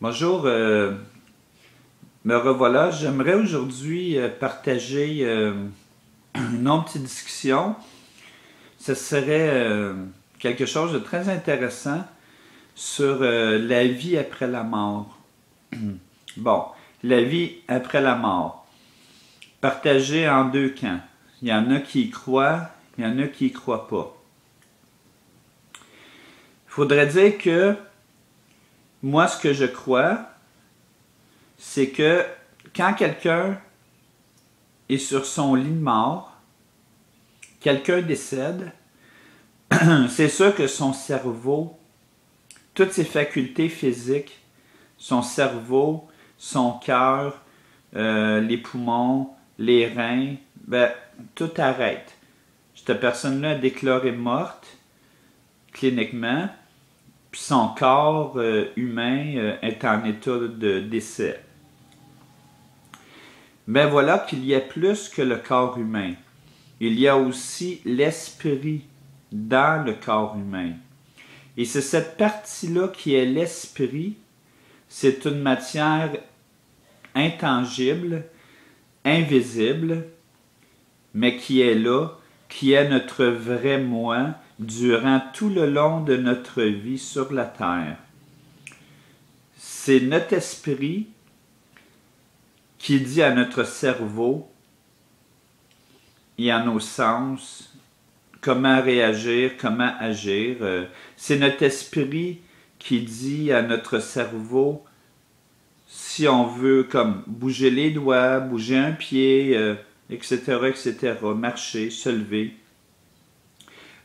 Bonjour, me revoilà. J'aimerais aujourd'hui partager une autre petite discussion. Ce serait quelque chose de très intéressant sur la vie après la mort. Bon, la vie après la mort, partagée en deux camps. Il y en a qui y croient, il y en a qui y croient pas. Il faudrait dire que moi, ce que je crois, c'est que quand quelqu'un est sur son lit de mort, quelqu'un décède, c'est sûr que son cerveau, toutes ses facultés physiques, son cerveau, son cœur, les poumons, les reins, tout arrête. Cette personne-là est déclarée morte, cliniquement, puis son corps humain est en état de décès. Mais voilà qu'il y a plus que le corps humain. Il y a aussi l'esprit dans le corps humain. Et c'est cette partie-là qui est l'esprit. C'est une matière intangible, invisible, mais qui est là, qui est notre vrai moi durant tout le long de notre vie sur la terre. C'est notre esprit qui dit à notre cerveau et à nos sens comment réagir, comment agir. C'est notre esprit qui dit à notre cerveau si on veut comme bouger les doigts, bouger un pied, etc., etc., marcher, se lever.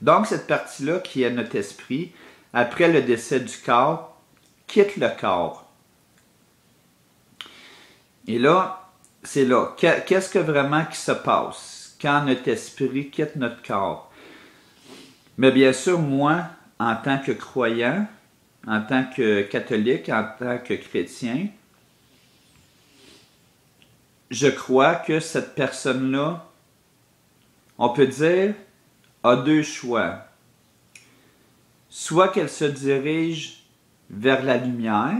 Donc cette partie-là qui est notre esprit, après le décès du corps, quitte le corps. Et là, c'est là. Qu'est-ce que vraiment qui se passe quand notre esprit quitte notre corps? Mais bien sûr, moi, en tant que croyant, en tant que catholique, en tant que chrétien, je crois que cette personne-là, on peut dire, a deux choix. Soit qu'elle se dirige vers la lumière,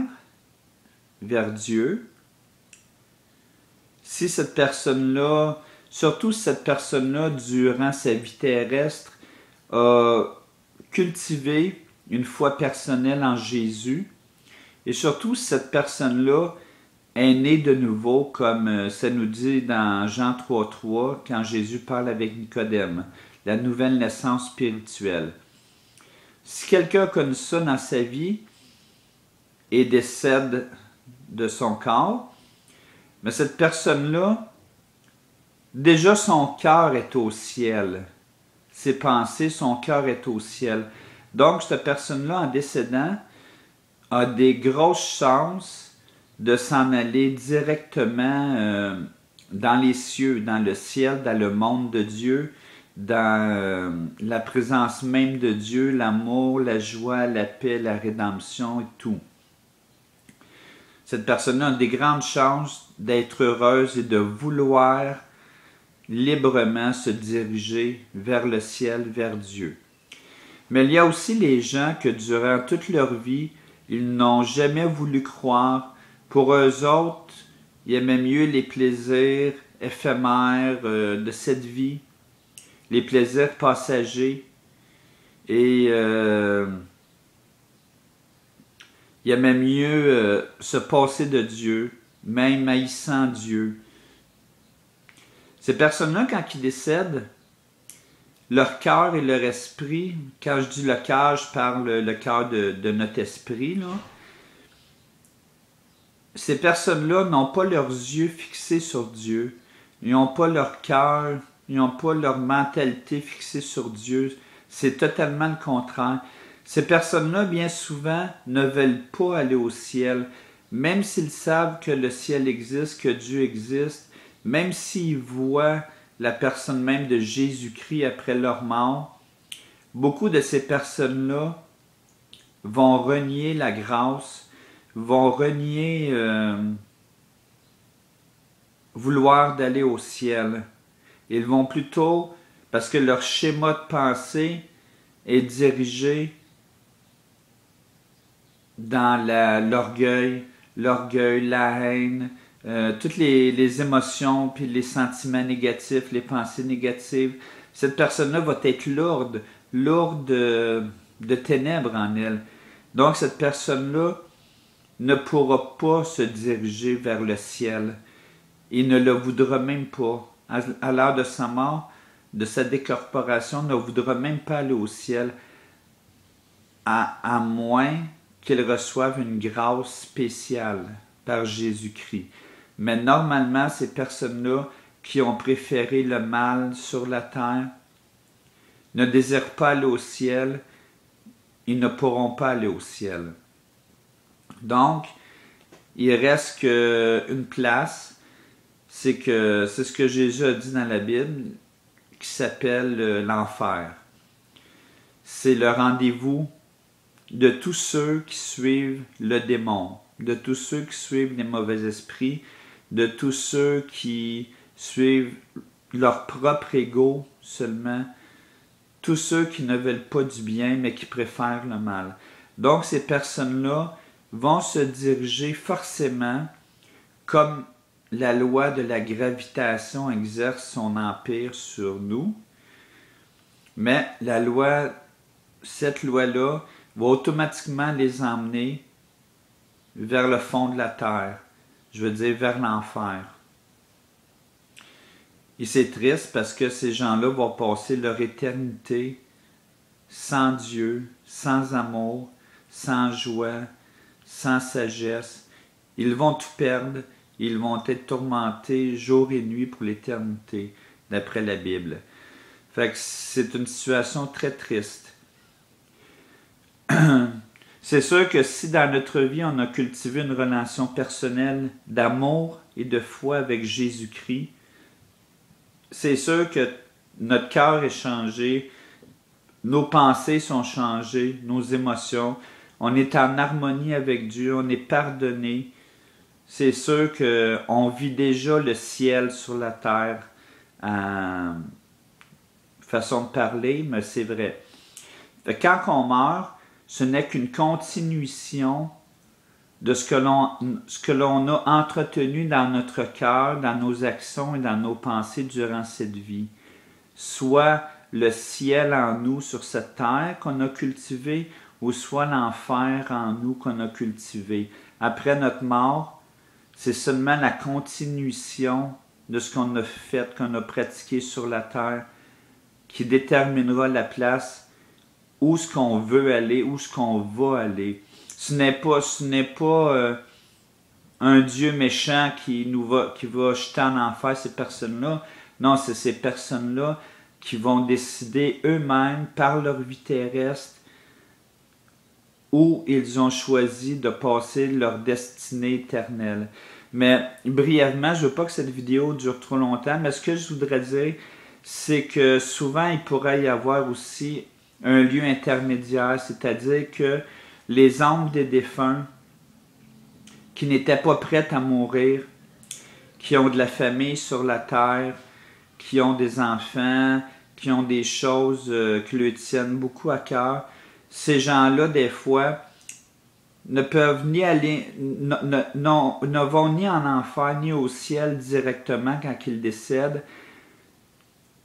vers Dieu. Si cette personne-là, surtout si cette personne-là, durant sa vie terrestre, a cultivé une foi personnelle en Jésus, et surtout si cette personne-là est née de nouveau, comme ça nous dit dans Jean 3,3, quand Jésus parle avec Nicodème, la nouvelle naissance spirituelle. Si quelqu'un a connu ça dans sa vie et décède de son corps, mais cette personne-là, déjà son cœur est au ciel. Ses pensées, son cœur est au ciel. Donc, cette personne-là, en décédant, a des grosses chances de s'en aller directement dans les cieux, dans le ciel, dans le monde de Dieu, dans la présence même de Dieu, l'amour, la joie, la paix, la rédemption et tout. Cette personne-là a des grandes chances d'être heureuse et de vouloir librement se diriger vers le ciel, vers Dieu. Mais il y a aussi les gens que durant toute leur vie, ils n'ont jamais voulu croire. Pour eux autres, ils aimaient mieux les plaisirs éphémères de cette vie, les plaisirs passagers, et ils aimaient mieux se passer de Dieu, même haïssant Dieu. Ces personnes-là, quand ils décèdent, leur cœur et leur esprit, quand je dis le cœur, je parle le cœur de notre esprit, là. Ces personnes-là n'ont pas leurs yeux fixés sur Dieu, ils n'ont pas leur cœur, ils n'ont pas leur mentalité fixée sur Dieu, c'est totalement le contraire. Ces personnes-là, bien souvent, ne veulent pas aller au ciel, même s'ils savent que le ciel existe, que Dieu existe, même s'ils voient la personne même de Jésus-Christ après leur mort, beaucoup de ces personnes-là vont renier la grâce, vont renier vouloir d'aller au ciel. Ils vont plutôt, parce que leur schéma de pensée est dirigé dans l'orgueil, l'orgueil, la haine, toutes les émotions, puis les sentiments négatifs, les pensées négatives. Cette personne-là va être lourde de ténèbres en elle. Donc cette personne-là ne pourra pas se diriger vers le ciel. Il ne le voudra même pas. À l'heure de sa mort, de sa décorporation, ne voudra même pas aller au ciel, à moins qu'il reçoive une grâce spéciale par Jésus-Christ. Mais normalement, ces personnes-là qui ont préféré le mal sur la terre ne désirent pas aller au ciel, ils ne pourront pas aller au ciel. Donc, il reste qu'une place, c'est ce que Jésus a dit dans la Bible, qui s'appelle l'enfer. C'est le rendez-vous de tous ceux qui suivent le démon, de tous ceux qui suivent les mauvais esprits, de tous ceux qui suivent leur propre ego seulement, tous ceux qui ne veulent pas du bien mais qui préfèrent le mal. Donc ces personnes-là vont se diriger forcément comme la loi de la gravitation exerce son empire sur nous, mais cette loi-là va automatiquement les emmener vers le fond de la terre, je veux dire vers l'enfer. Et c'est triste parce que ces gens-là vont passer leur éternité sans Dieu, sans amour, sans joie, sans sagesse. Ils vont tout perdre, ils vont être tourmentés jour et nuit pour l'éternité, d'après la Bible. Fait que c'est une situation très triste. C'est sûr que si dans notre vie on a cultivé une relation personnelle d'amour et de foi avec Jésus-Christ, c'est sûr que notre cœur est changé, nos pensées sont changées, nos émotions, on est en harmonie avec Dieu, on est pardonné. C'est sûr qu'on vit déjà le ciel sur la terre, façon de parler, mais c'est vrai. Fait que quand on meurt, ce n'est qu'une continuation de ce que l'on a entretenu dans notre cœur, dans nos actions et dans nos pensées durant cette vie. Soit le ciel en nous sur cette terre qu'on a cultivé, ou soit l'enfer en nous qu'on a cultivé. Après notre mort, c'est seulement la continuation de ce qu'on a fait, qu'on a pratiqué sur la terre, qui déterminera la place où ce qu'on veut aller, où ce qu'on va aller. Ce n'est pas un Dieu méchant qui va jeter en enfer ces personnes-là. Non, c'est ces personnes-là qui vont décider eux-mêmes, par leur vie terrestre, où ils ont choisi de passer leur destinée éternelle. Mais brièvement, je ne veux pas que cette vidéo dure trop longtemps, mais ce que je voudrais dire, c'est que souvent il pourrait y avoir aussi un lieu intermédiaire, c'est-à-dire que les âmes des défunts qui n'étaient pas prêtes à mourir, qui ont de la famille sur la terre, qui ont des enfants, qui ont des choses qui leur tiennent beaucoup à cœur, ces gens-là, des fois, ne peuvent ni aller, ne vont ni en enfer ni au ciel directement quand ils décèdent,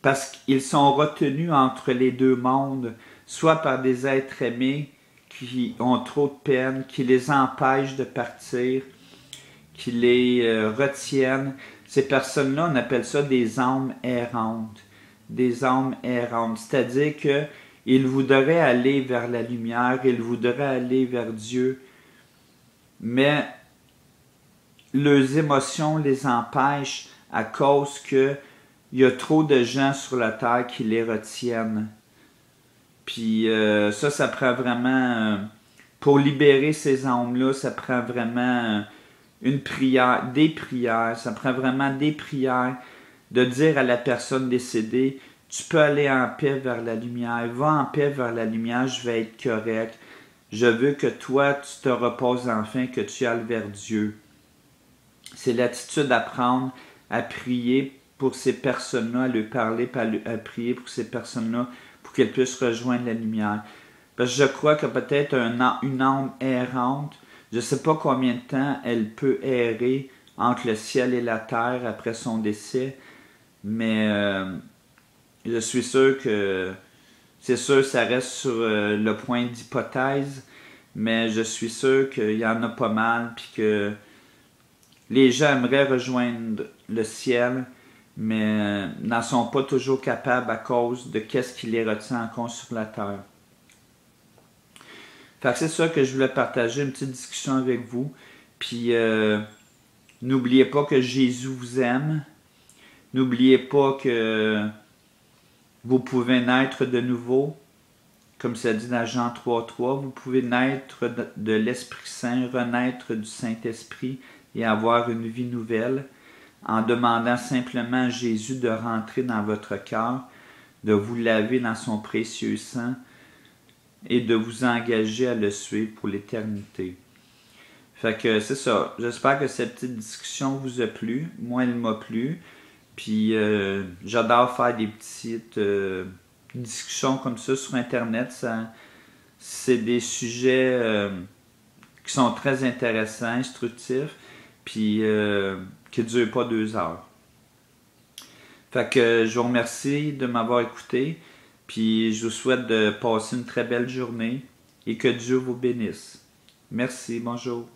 parce qu'ils sont retenus entre les deux mondes, soit par des êtres aimés qui ont trop de peine, qui les empêchent de partir, qui les retiennent. Ces personnes-là, on appelle ça des âmes errantes. Des âmes errantes, c'est-à-dire qu'ils voudraient aller vers la lumière, ils voudraient aller vers Dieu, mais leurs émotions les empêchent à cause qu'il y a trop de gens sur la terre qui les retiennent. Puis ça prend vraiment, pour libérer ces âmes-là, ça prend vraiment une prière, des prières, ça prend vraiment des prières de dire à la personne décédée, tu peux aller en paix vers la lumière, va en paix vers la lumière, je vais être correct. Je veux que toi, tu te reposes enfin, que tu ailles vers Dieu. C'est l'attitude à prendre, à prier pour ces personnes-là, à leur parler, à prier pour ces personnes-là, pour qu'elles puissent rejoindre la lumière. Parce que je crois que peut-être une âme errante Je ne sais pas combien de temps elle peut errer entre le ciel et la terre après son décès, mais je suis sûr que c'est sûr ça reste sur le point d'hypothèse, mais je suis sûr qu'il y en a pas mal, puis que les gens aimeraient rejoindre le ciel, mais n'en sont pas toujours capables à cause de qu'est-ce qui les retient encore sur la terre. Fait que c'est ça que je voulais partager, une petite discussion avec vous. Puis n'oubliez pas que Jésus vous aime. N'oubliez pas que vous pouvez naître de nouveau. Comme ça dit dans Jean 3,3, vous pouvez naître de l'Esprit Saint, renaître du Saint-Esprit et avoir une vie nouvelle en demandant simplement à Jésus de rentrer dans votre cœur, de vous laver dans son précieux sang et de vous engager à le suivre pour l'éternité. Fait que c'est ça. J'espère que cette petite discussion vous a plu. Moi, elle m'a plu. Puis j'adore faire des petites discussions comme ça sur Internet. C'est des sujets qui sont très intéressants, instructifs, puis qui ne durent pas 2 heures. Fait que je vous remercie de m'avoir écouté. Puis je vous souhaite de passer une très belle journée et que Dieu vous bénisse. Merci, bonjour.